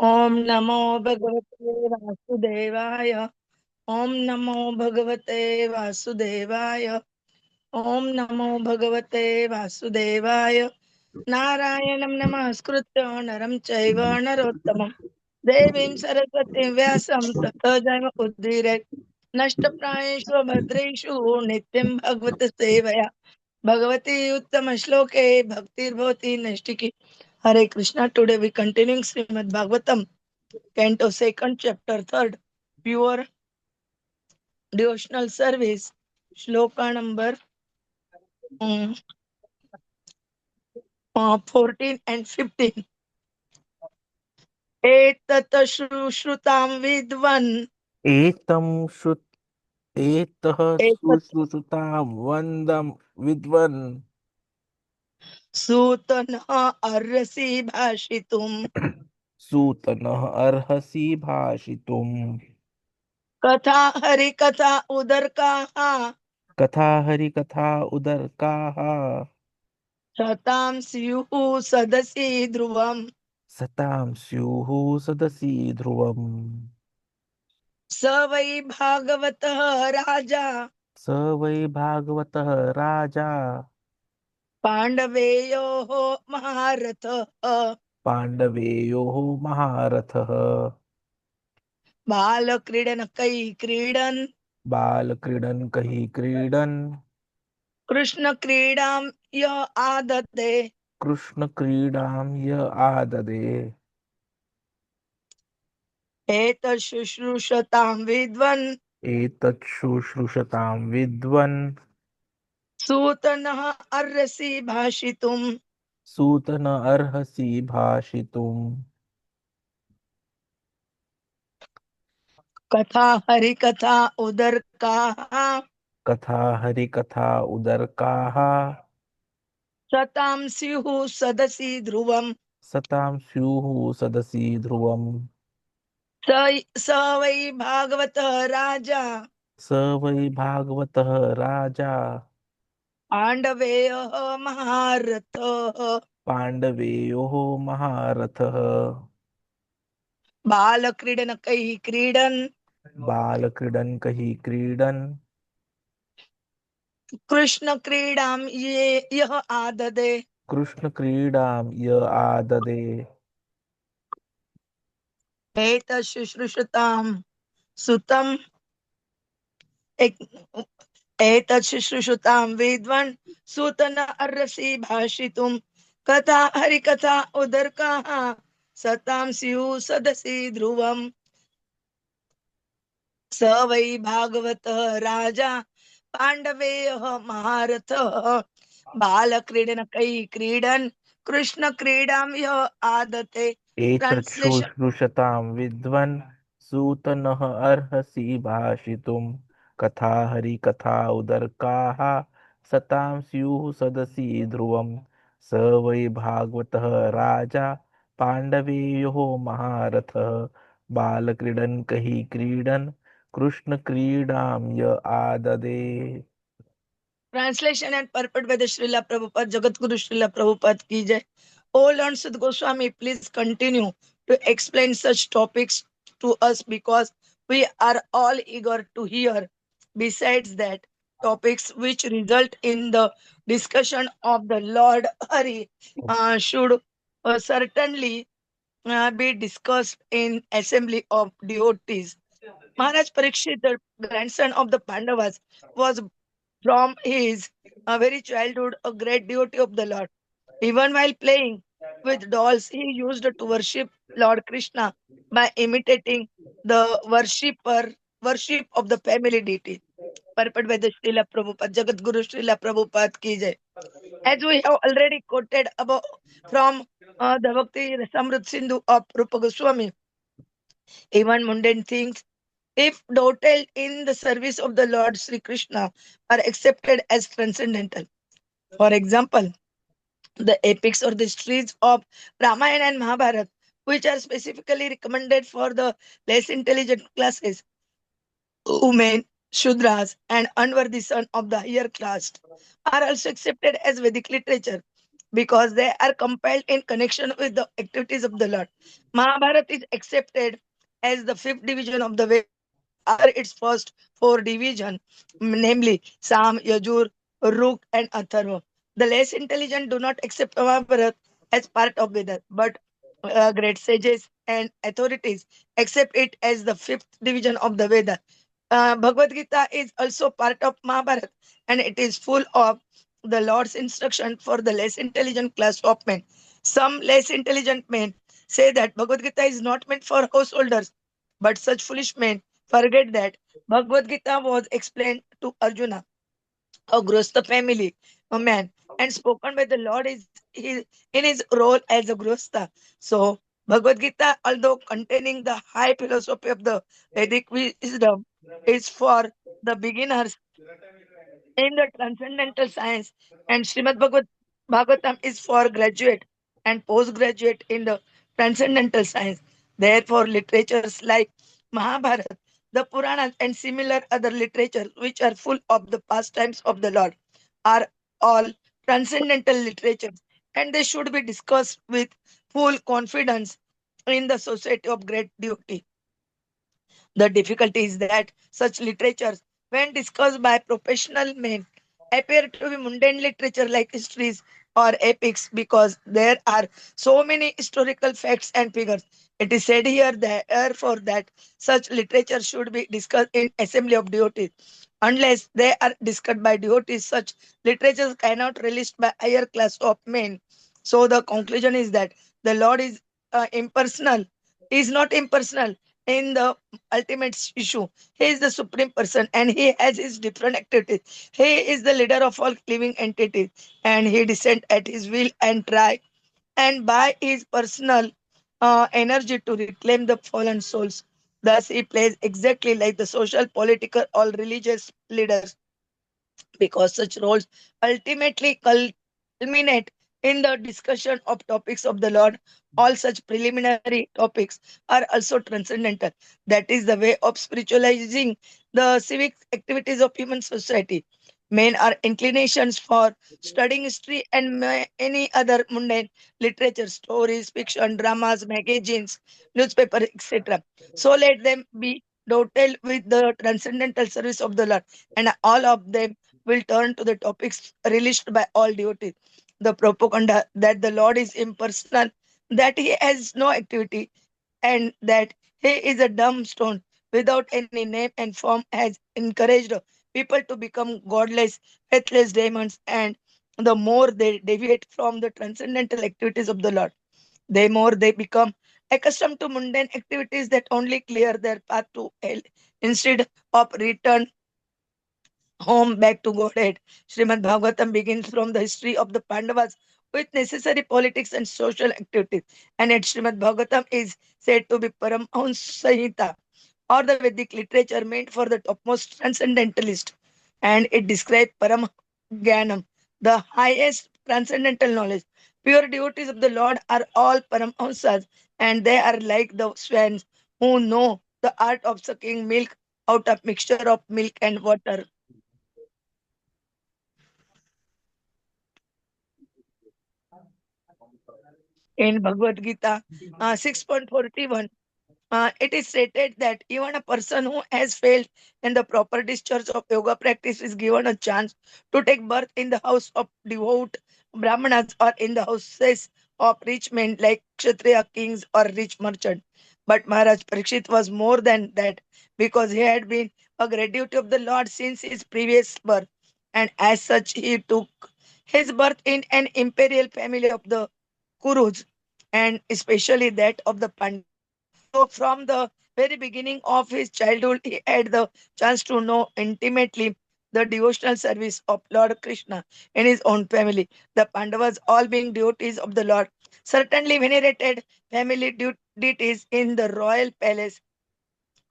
Om Namo Bhagavate Vasudevaya. Om Namo Bhagavate Vasudevaya. Om Namo Bhagavate Vasudevaya. Narayanam Namaskritya Naram Chaiva Narottamam Devim Saraswatim Vyasam Tato Jayama Udire Nashtaprayeshu Bhadreshu Nityam Bhagavata Sevaya Bhagavati Uttama Shloke Bhaktir Bhavati Nashtiki. Hare Krishna. Today we continuing Srimad Bhagavatam, Canto 2nd, Chapter 3rd, Pure Devotional Service, Shloka number um, 14 and 15. Etat shrutam vidvan. एतं श्रुत एतः Etat सुश्रुतां वन्दं विद्वन् sutanah arasi bhashitum. सूतनः अर्हसि भाषितुम् Katha hari katha udarkaha. कथा हरिकथा उदरकाः Shatam syuhu sadasi dhruvam. सतां स्युः सदसि ध्रुवम् Savai bhagavatah raja. स वै भागवतः राजा पाण्डवेयोः महारथः पाण्डवेयोः महारथः बालक्रीडनकैः क्रीडन् बालक्रीडन् कहि क्रीडन् कृष्णक्रीडां यः आददे कृष्णक्रीडां य आददे एतच्छुश्रूषतां विद्वन् एतत् शुश्रूषतां विद्वन् सूतनः अर्हसि भाषितुम् सूत न अर्हसि भाषितुम् कथा हरिकथा उदर्काः कथा हरिकथा उदरकाः शतां स्युः सदसि ध्रुवम् सतां स्युः सदसि ध्रुवम् स वै भागवतः राजा स वै भागवतः राजा पाण्डवेयः महारथः पाण्डवेयोः महारथः बालक्रीडनकैः क्रीडन् बालक्रीडन् कहि क्रीडन् कृष्णक्रीडां यः आददे कृष्णक्रीडां य आददे एतच्छुश्रूषतां सुतम् एतच्छुश्रूषतां विद्वान् सुतन अर्हसि भाषितुम् कथा हरिकथा उदर्काः सतां स्युः सदसि ध्रुवम् स वै भागवतः राजा पाण्डवेयः महारथः बालक्रीडनकैः क्रीडन् कृष्णक्रीडां यः आदते एतत् ट्रान्स्लेशन शुश्रूषतां विद्वन् सूत नः अर्हसि भाषितुम् कथा हरिकथा उदरकाः सतां स्युः सदसि ध्रुवम् स वै भागवतः राजा पाण्डवेयोः महारथः बालक्रीडन् कहि क्रीडन् कृष्णक्रीडां य आददे Translation and purport by the Srila Prabhupada, Jagadguru Srila Prabhupada ki jai. Oh Lord Sud Goswami, please continue to explain such topics to us because we are all eager to hear. Besides that, topics which result in the discussion of the Lord Hari should certainly be discussed in assembly of devotees. Maharaj Parīkṣit, the grandson of the Pandavas, was from his very childhood a great devotee of the Lord. Even while playing with dolls, he used to worship Lord Krishna by imitating the worship of the family deity. Purport by the Srila Prabhupada, Jagat Guru Srila Prabhupada ki jai. As we have already quoted about from the Bhakti Rasamrut Sindhu of Rupa Goswami, even mundane things, if dovetailed in the service of the Lord Sri Krishna, are accepted as transcendental. For example, the epics or the histories of Rāmāyaṇa and Mahābhārata, which are specifically recommended for the less intelligent classes, women, Shudras, and unworthy son of the higher caste, are also accepted as Vedic literature. because they are compiled in connection with the activities of the Lord. Mahabharata is accepted as the fifth division of the Vedas after its first four divisions, namely Sam, Yajur, Ruk, and Atharva. The less intelligent do not accept Mahabharata as part of Vedas, but great sages and authorities accept it as the fifth division of the Veda. Bhagavad-gītā is also part of Mahabharata, and it is full of the Lord's instruction for the less intelligent class of men. Some less intelligent men say that Bhagavad-gītā is not meant for householders, but such foolish men forget that Bhagavad-gītā was explained to Arjuna, a gṛhastha family, a man, and spoken by the Lord in his role as a gṛhastha. So, Bhagavad Gita, although containing the high philosophy of the Vedic wisdom, is for the beginners in the transcendental science, and Bhagavatam is for graduate and postgraduate in the transcendental science. Therefore, literatures like Mahabharata, the Puranas, and similar other literatures which are full of the pastimes of the Lord are all transcendental literatures, and they should be discussed with full confidence in the society of great duty. The difficulty is that such literatures, when discussed by professional men, appear to be mundane literature like histories or epics because there are so many historical facts and figures. It is said here therefore that such literature should be discussed in assembly of devotees. Unless they are discussed by devotees, such literatures cannot released by higher class of men. So the conclusion is that the Lord is not impersonal in the ultimate issue. He is the supreme person and he has his different activities. He is the leader of all living entities and he descends at his will and try and by his personal energy to reclaim the fallen souls. Thus, he plays exactly like the social, political, or religious leaders because such roles ultimately culminate in the discussion of topics of the Lord. All such preliminary topics are also transcendental. That is the way of spiritualizing the civic activities of human society. Men are inclinations for studying history and any other mundane literature, stories, fiction, dramas, magazines, newspaper, etc. So let them be dovetailed with the transcendental service of the Lord, and all of them will turn to the topics released by all devotees. The propaganda that the Lord is impersonal, that he has no activity, and that he is a dumb stone without any name and form has encouraged people to become godless, faithless demons, and the more they deviate from the transcendental activities of the Lord, the more they become accustomed to mundane activities that only clear their path to hell instead of return home back to Godhead. Srimad Bhagavatam begins from the history of the Pandavas with necessary politics and social activities. And yet Srimad Bhagavatam is said to be Paramhans Samhita or the Vedic literature meant for the topmost transcendentalist. And it describes Param Jnanam, the highest transcendental knowledge. Pure devotees of the Lord are all Paramhamsas and they are like the swans who know the art of sucking milk out of mixture of milk and water. In Bhagavad Gita 6.41, it is stated that even a person who has failed in the proper discharge of yoga practice is given a chance to take birth in the house of devout Brahmanas or in the houses of rich men like Kshatriya kings or rich merchants. But Maharaj Parīkṣit was more than that because he had been a graduate of the Lord since his previous birth, and as such he took his birth in an imperial family of the Kurus and especially that of the Pandavas. So, from the very beginning of his childhood, he had the chance to know intimately the devotional service of Lord Krishna in his own family. The Pandavas, all being devotees of the Lord, certainly venerated family deities in the royal palace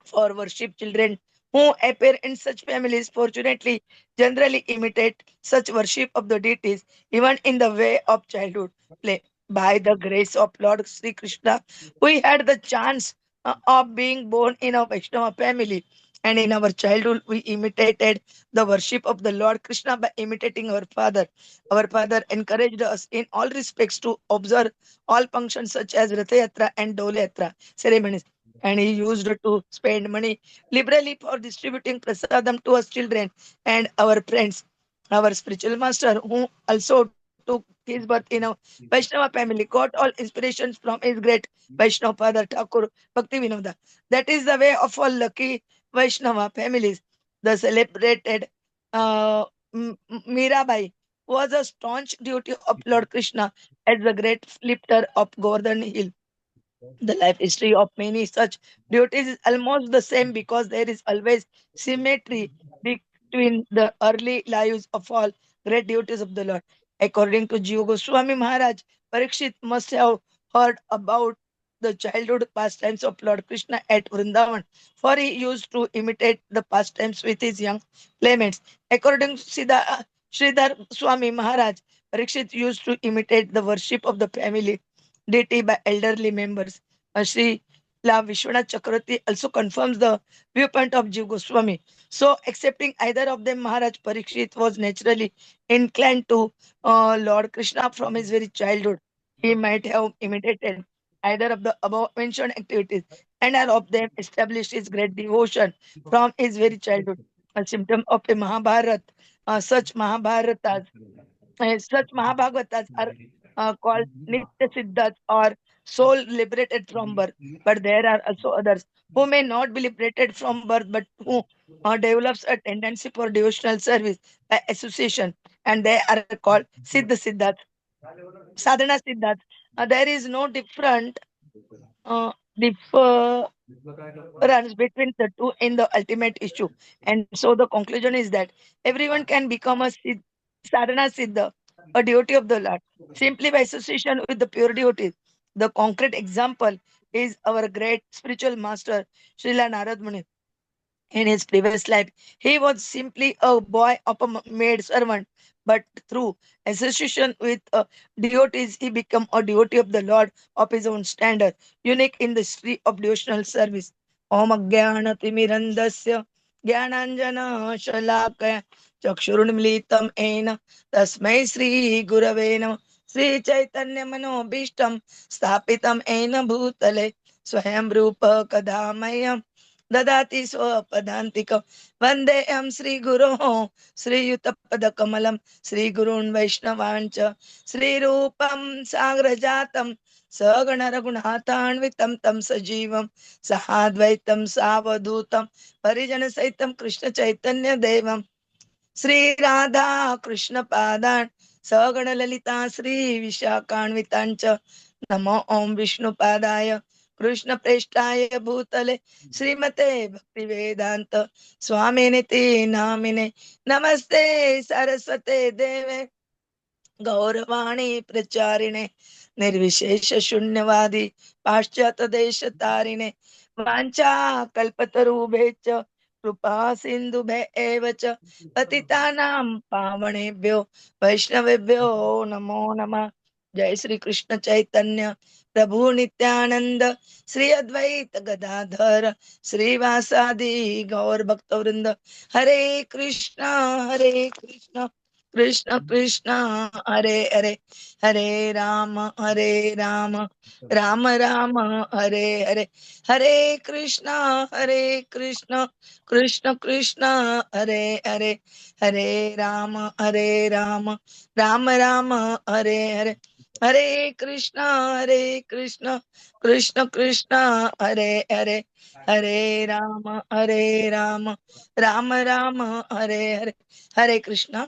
for worship. Children who appear in such families fortunately generally imitate such worship of the deities even in the way of childhood play. By the grace of Lord Sri Krishna, we had the chance of being born in a Vaishnava family. And in our childhood, we imitated the worship of the Lord Krishna by imitating our father. Our father encouraged us in all respects to observe all functions such as Ratha Yatra and Dole Yatra ceremonies. And he used to spend money liberally for distributing prasadam to us children and our friends. Our spiritual master, who also took his birth in a Vaishnava family, got all inspirations from his great Vaishnava father, Thakur Bhakti Vinoda. That is the way of all lucky Vaishnava families. The celebrated uh, Mirabai was a staunch devotee of Lord Krishna as the great lifter of Govardhan Hill. The life history of many such devotees is almost the same because there is always symmetry between the early lives of all great devotees of the Lord. According to Jiva Goswami Maharaj, Parīkṣit must have heard about the childhood pastimes of Lord Krishna at Vrindavan, for he used to imitate the pastimes with his young playmates. According to Sridhar Swami Maharaj, Parīkṣit used to imitate the worship of the family deity by elderly members. Sri La Vishwanath Chakravarti also confirms the viewpoint of Jiv Goswami. So, accepting either of them, Maharaj Parikshit was naturally inclined to Lord Krishna from his very childhood. He might have imitated either of the above mentioned activities, and all of them established his great devotion from his very childhood. A symptom of a Mahabharat, such Mahabharatas such Mahabhagavatas are called Nitya Siddhas or soul liberated from birth. But there are also others who may not be liberated from birth but who develops a tendency for devotional service by association, and they are called Siddha Siddhas, Sadhana Siddhas. There is no difference between the two in the ultimate issue. And so the conclusion is that everyone can become a sadhana siddha, a devotee of the Lord, simply by association with the pure devotees. The concrete example is our great spiritual master, Srila Narad Muni. In his previous life, he was simply a boy of a maid servant, but through association with devotees, he became a devotee of the Lord of his own standard, unique in the history of devotional service. Om Ajnana-timirandasya Jnananjana Shalakaya Chakshurunmilitam Ena Tasmai Sri Gurave Namah Sri Chaitanya Manobishtam Stapitam Ena Bhutale Swayam Rupa Kadhamayam ददाति स्वपदान्तिकं वन्देऽहं श्रीगुरोः श्रीयुतपदकमलं श्रीगुरून् वैष्णवाञ्च श्रीरूपं साग्रजातं सगणरघुनाथान्वितं तं सजीवं सहाद्वैतं सावधूतं परिजनसहितं कृष्णचैतन्यदेवं श्रीराधा कृष्णपादान् सगणललिता श्रीविशाखान्विताञ्च नमो ॐ विष्णुपादाय कृष्णप्रेष्ठाय भूतले श्रीमते भक्तिवेदान्त स्वामिनिति नामिने नमस्ते सरस्वते देवे गौरवाणी प्रचारिणे निर्विशेष शून्यवादी पाश्चात्य देश तारिणे वाञ्छा कल्पतरुभ्यश्च कृपा सिन्धुभ्य एव च पतितानां पावनेभ्यो वैष्णवेभ्यो नमो नमः। जय श्री कृष्ण चैतन्य प्रभु नित्यानंद श्री अद्वैत गदाधर श्रीवासादि गौर भक्तवृंद। हरे कृष्ण कृष्ण कृष्ण हरे हरे, हरे हरे राम राम राम हरे हरे, हरे कृष्ण कृष्ण कृष्ण हरे हरे, हरे राम राम राम हरे हरे, हरे कृष्ण कृष्ण कृष्ण हरे हरे, हरे राम राम राम हरे हरे, हरे Krishna.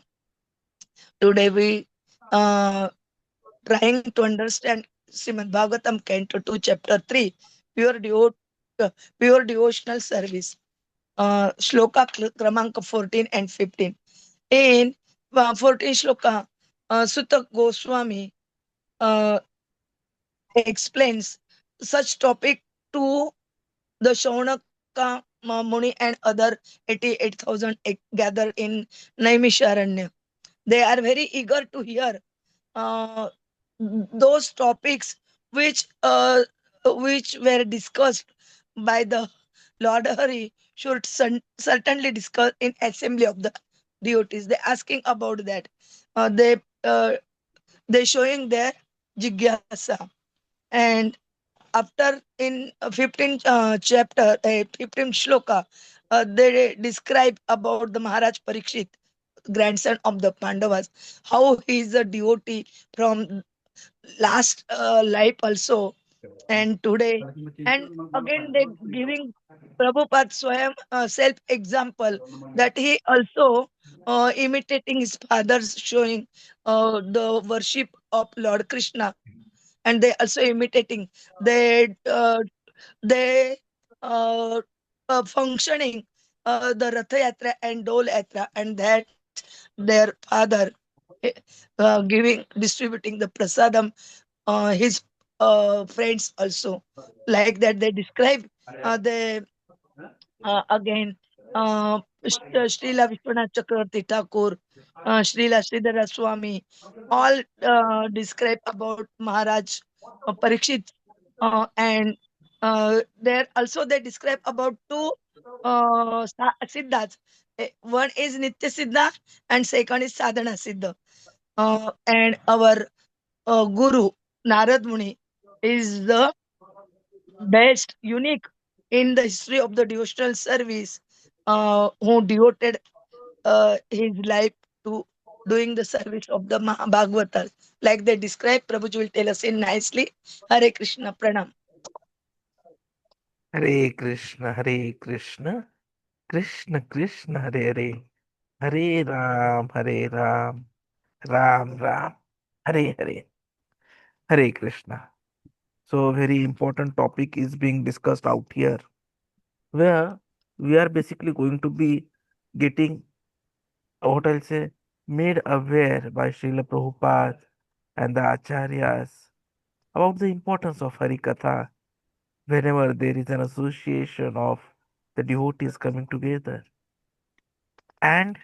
Today we uh, trying to understand Srimad Bhagavatam Canto 2 Chapter 3 pure, pure devotional service, shloka kramanka 14 and 15. In 14 shloka, Sutta Goswami uh, explains such topic to the Shaunaka Muni and other 88,000 gathered in Naimisharanya. They are very eager to hear uh, those topics which which were discussed by the Lord Hari should certainly discuss in assembly of the devotees. They asking about that. Uh, they uh, they showing their jigyasa. And after in 15th chapter, 15th shloka, they describe about the Maharaj Parīkṣit, grandson of the Pandavas, how he is a devotee from last life also and today. And again, they giving Prabhupada Swayam self example that he also imitating his fathers, showing the worship of Lord Krishna, and they also imitating they they uh, functioning the Ratha Yatra and Dol Yatra, and that their father eh, giving distributing the prasadam his friends also, like that they describe the again Srila Vishwanath Chakravarti Thakur, Srila Sridhara Swami, all describe about Maharaj Parikshit, and there also they describe about two siddhas. One is Nitya Siddha and second is Sadhana Siddha. And our Guru Narad Muni is the best, unique in the history of the devotional service, who devoted his life to doing the service of the Bhagavatas. Like they describe, Prabhuji will tell us in nicely. Hare Krishna Pranam. Hare Krishna, Hare Krishna, Krishna Krishna, Hare Hare, Hare Ram, Ram Ram, Hare Hare, Hare Krishna. So, very important topic is being discussed out here, where we are basically going to be getting what I'll say made aware by Srila Prabhupada and the Acharyas about the importance of Harikatha whenever there is an association of the devotees coming together, and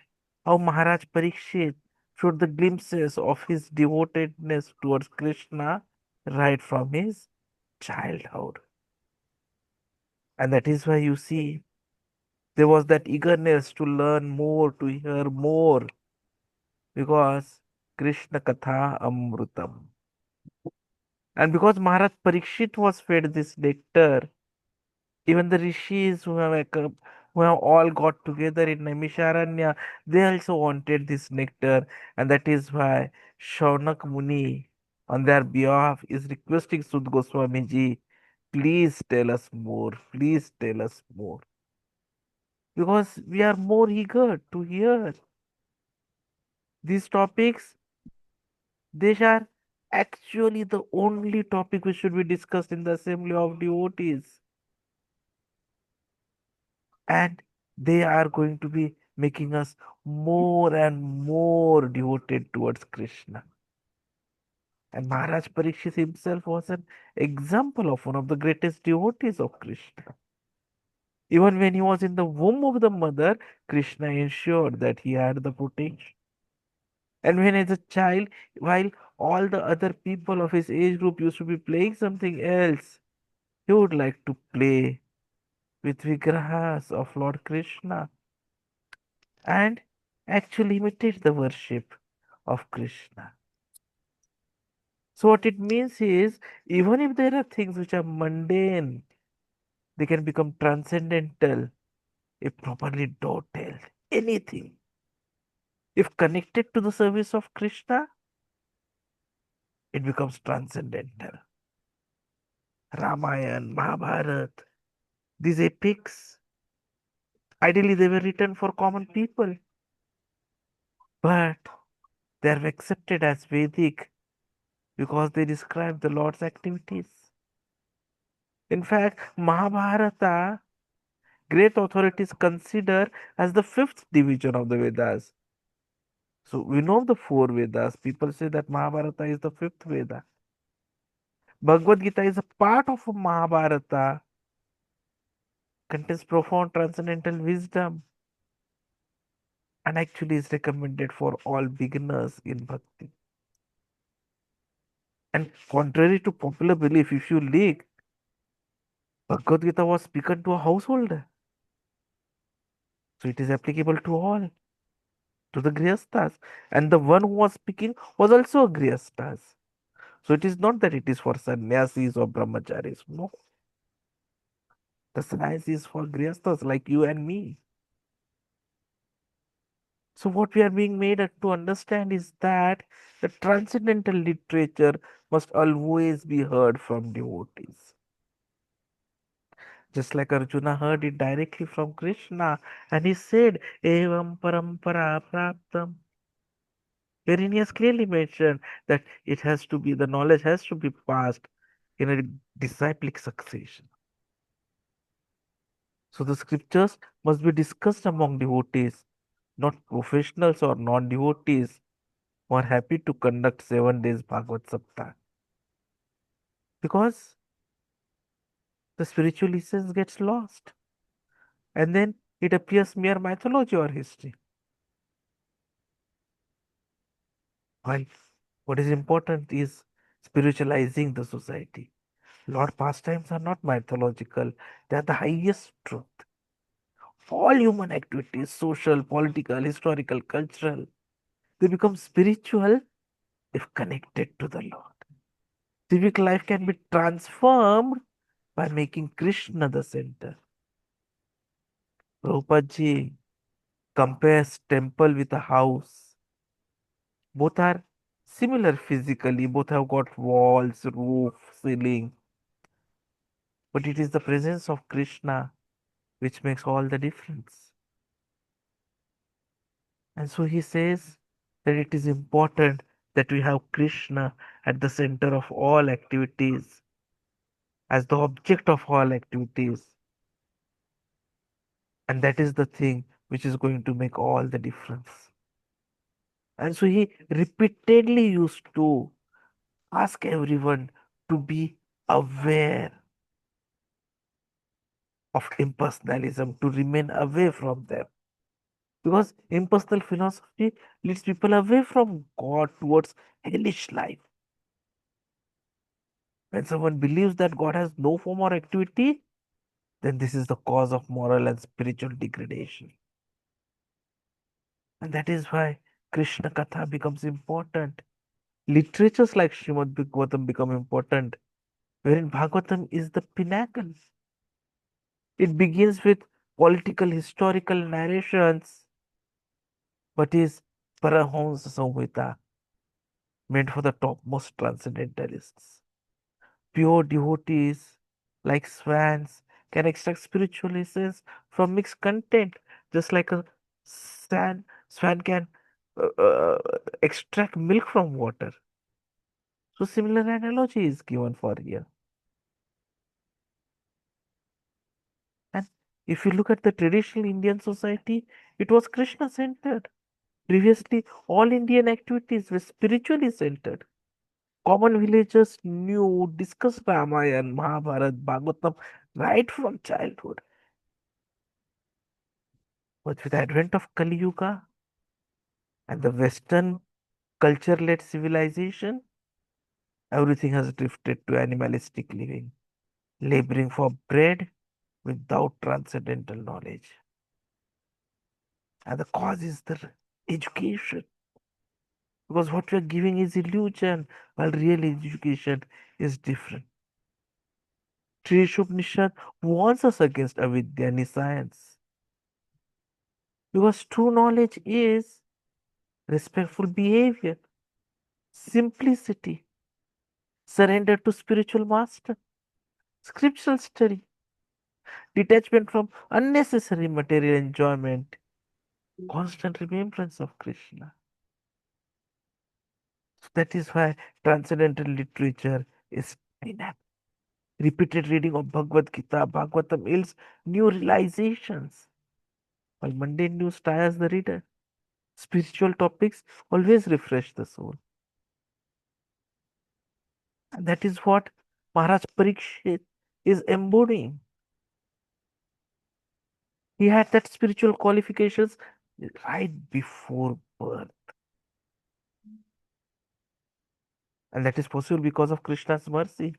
how Maharaj Parikshit showed the glimpses of his devotedness towards Krishna right from his childhood. And that is why you see there was that eagerness to learn more, to hear more, because Krishna Katha Amrutam. And because Maharaj Parikshit was fed this nectar, even the rishis who have all got together in Naimisharanya, they also wanted this nectar, and that is why Shaunak Muni, on their behalf, is requesting Sud Goswami ji, please tell us more, please tell us more, because we are more eager to hear these topics. They are actually the only topic which should be discussed in the assembly of devotees, and they are going to be making us more and more devoted towards Krishna. And Maharaj Parikshit himself was an example of one of the greatest devotees of Krishna. Even when he was in the womb of the mother, Krishna ensured that he had the protection. And when as a child, while all the other people of his age group used to be playing something else, he would like to play with vigrahas of Lord Krishna and actually imitate the worship of Krishna. So, what it means is, even if there are things which are mundane, they can become transcendental if properly dovetailed. Anything, if connected to the service of Krishna, it becomes transcendental. Rāmāyaṇa, Mahābhārata, these epics, ideally they were written for common people, but they are accepted as Vedic because they describe the Lord's activities. In fact, Mahabharata, great authorities consider as the fifth division of the Vedas. So we know the four Vedas. People say that Mahabharata is the fifth Veda. Bhagavad-gītā is a part of Mahabharata, contains profound transcendental wisdom, and actually is recommended for all beginners in bhakti. And contrary to popular belief, if you look, Bhagavad Gita was spoken to a householder. So it is applicable to all, to the gṛhasthas. And the one who was speaking was also a gṛhasthas. So it is not that it is for sannyasis or brahmacharis. No. The science is for gṛhasthas like you and me. So what we are being made to understand is that the transcendental literature must always be heard from devotees. Just like Arjuna heard it directly from Krishna, and he said, Evam parampara praptam, wherein he has clearly mentioned that it has to be, the knowledge has to be passed in a disciplic succession. So the scriptures must be discussed among devotees, not professionals or non-devotees who are happy to conduct 7 days Bhagavad Saptah. Because the spiritual essence gets lost. And then it appears mere mythology or history. While what is important is spiritualizing the society. Lord pastimes are not mythological, they are the highest truth. All human activities, social, political, historical, cultural, they become spiritual if connected to the Lord. Civic life can be transformed by making Krishna the center. Prabhupada ji compares temple with a house. Both are similar physically, both have got walls, roof, ceiling, but it is the presence of Krishna which makes all the difference. And so he says that it is important that we have Krishna at the center of all activities, as the object of all activities. And that is the thing which is going to make all the difference. And so he repeatedly used to ask everyone to be aware of impersonalism, to remain away from them. Because impersonal philosophy leads people away from God towards hellish life. When someone believes that God has no form or activity, then this is the cause of moral and spiritual degradation. And that is why Krishna Katha becomes important. Literatures like Srimad Bhagavatam become important, wherein Bhagavatam is the pinnacle. It begins with political historical narrations, but is Parahams Samhita, meant for the topmost transcendentalists. Pure devotees, like swans, can extract spiritual essence from mixed content, just like a swan can extract milk from water. So similar analogy is given for here. And if you look at the traditional Indian society, it was Krishna centered. Previously, all Indian activities were spiritually centered. Common villagers knew, discussed Rāmāyaṇa, Mahābhārata, Bhagavatam right from childhood. But with the advent of Kali Yuga and the Western culture-led civilization, everything has drifted to animalistic living, laboring for bread without transcendental knowledge. And the cause is the education. Because what we are giving is illusion, while real education is different. Trishupnishad warns us against avidya, science. Because true knowledge is respectful behavior, simplicity, surrender to spiritual master, scriptural study, detachment from unnecessary material enjoyment, constant remembrance of Krishna. So that is why transcendental literature is dynamic. Repeated reading of Bhagavad-gītā, Bhagavatam yields new realizations, while mundane news tires the reader. Spiritual topics always refresh the soul. And that is what Maharaj Parīkṣit is embodying. He had that spiritual qualifications right before birth. And that is possible because of Krishna's mercy.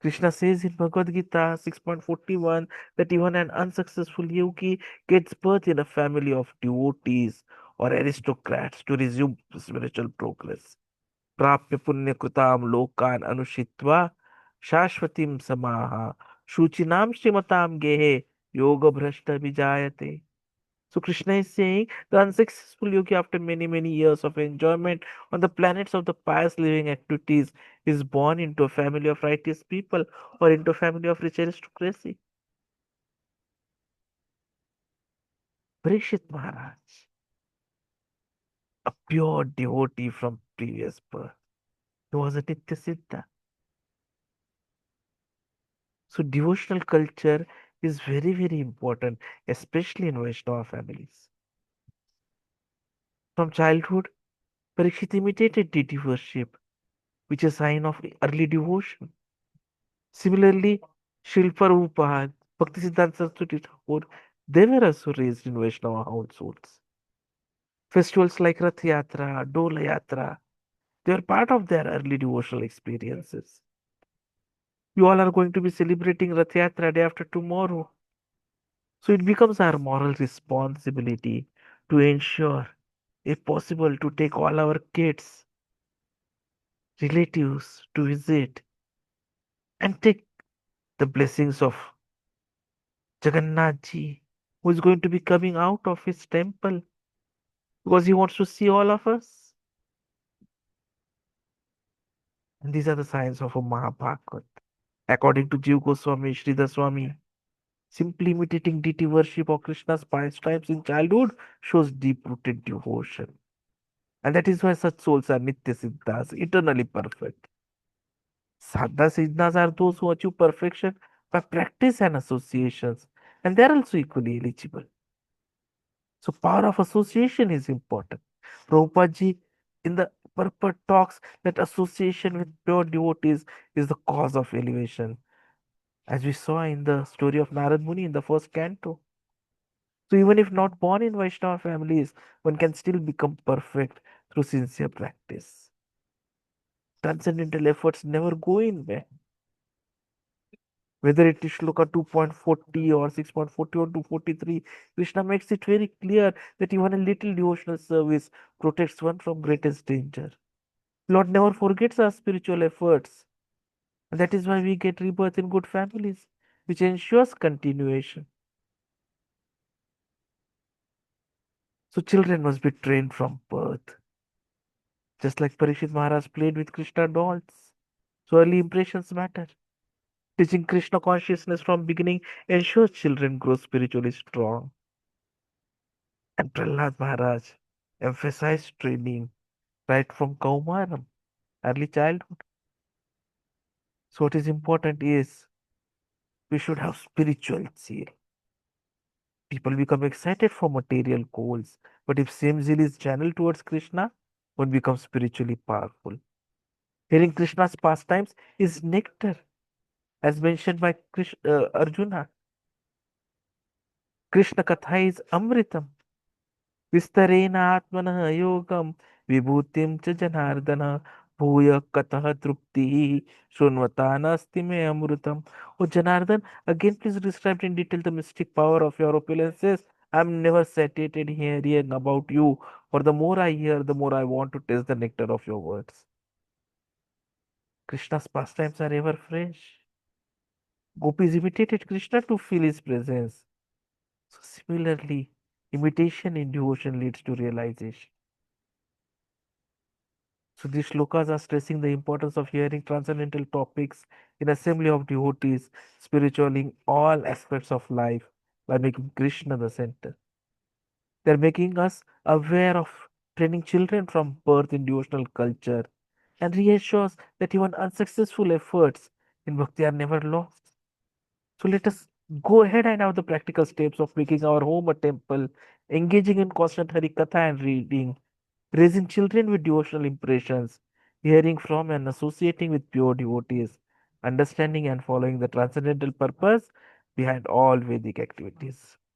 Krishna says in Bhagavad-gītā 6.41 that even an unsuccessful yogi gets birth in a family of devotees or aristocrats to resume spiritual progress. प्राप्य पुण्यकृतां लोकान् अनुषित्वा शाश्वतीं समाः शुचिनां श्रीमतां गेहे योगभ्रष्ट विजायते. So Krishna is saying the unsuccessful yogi, after many, many years of enjoyment on the planets of the pious living activities, is born into a family of righteous people or into a family of rich aristocracy. Parīkṣit Maharaj, a pure devotee from previous birth, he was a Nitya Siddha. So devotional culture is very, very important, especially in Vaishnava families. From childhood, Parikshit imitated deity worship, which is a sign of early devotion. Similarly, Srila Prabhupada, Bhaktisiddhanta Saraswati Thakur, they were also raised in Vaishnava households. Festivals like Rath Yatra, Dola Yatra, they were part of their early devotional experiences. You all are going to be celebrating Rath Yatra day after tomorrow. So it becomes our moral responsibility to ensure, if possible, to take all our kids, relatives to visit and take the blessings of Jagannath Ji, who is going to be coming out of his temple because he wants to see all of us. And these are the signs of a Mahabhārat. According to Jiva Goswami, Sridhar Swami, simply imitating deity worship or Krishna's pastimes in childhood shows deep-rooted devotion. And that is why such souls are Nitya Siddhas, eternally perfect. Sadhana Siddhas are those who achieve perfection by practice and associations, and they are also equally eligible. So, power of association is important. Prabhupada ji in the purport talks that association with pure devotees is the cause of elevation, as we saw in the story of Narad Muni in the first canto. So, even if not born in Vaishnava families, one can still become perfect through sincere practice. Transcendental efforts never go in vain. Whether it is Shloka 2.40 or 6.40 or 243, Krishna makes it very clear that even a little devotional service protects one from greatest danger. Lord never forgets our spiritual efforts, and that is why we get rebirth in good families, which ensures continuation. So children must be trained from birth, just like Parīkṣit Maharaj played with Krishna dolls. So early impressions matter. Teaching Krishna consciousness from beginning ensures children grow spiritually strong. And Prahlad Maharaj emphasized training right from Kaumaram, early childhood. So what is important is we should have spiritual zeal. People become excited for material goals, but if same zeal is channeled towards Krishna, one becomes spiritually powerful. Hearing Krishna's pastimes is nectar, as mentioned by Arjuna. Krishna Katha is Amritam. विस्तरेण आत्मनः योगं विभूतिं च जनार्दन भूय कतः तृप्तिः शृण्वता नास्ति मे अमृतम. Oh Janardan, again please describe in detail the mystic power of your opulences. I am never sated hearing about you, for the more I hear, the more I want to taste the nectar of your words. Krishna's pastimes are ever fresh. Gopis imitated Krishna to feel his presence. So similarly, imitation in devotion leads to realization. So these shlokas are stressing the importance of hearing transcendental topics in assembly of devotees, spiritualing all aspects of life by making Krishna the center. They're making us aware of training children from birth in devotional culture and reassures that even unsuccessful efforts in bhakti are never lost. So let us go ahead and have the practical steps of making our home a temple, engaging in constant Harikatha and reading, raising children with devotional impressions, hearing from and associating with pure devotees, understanding and following the transcendental purpose behind all Vedic activities.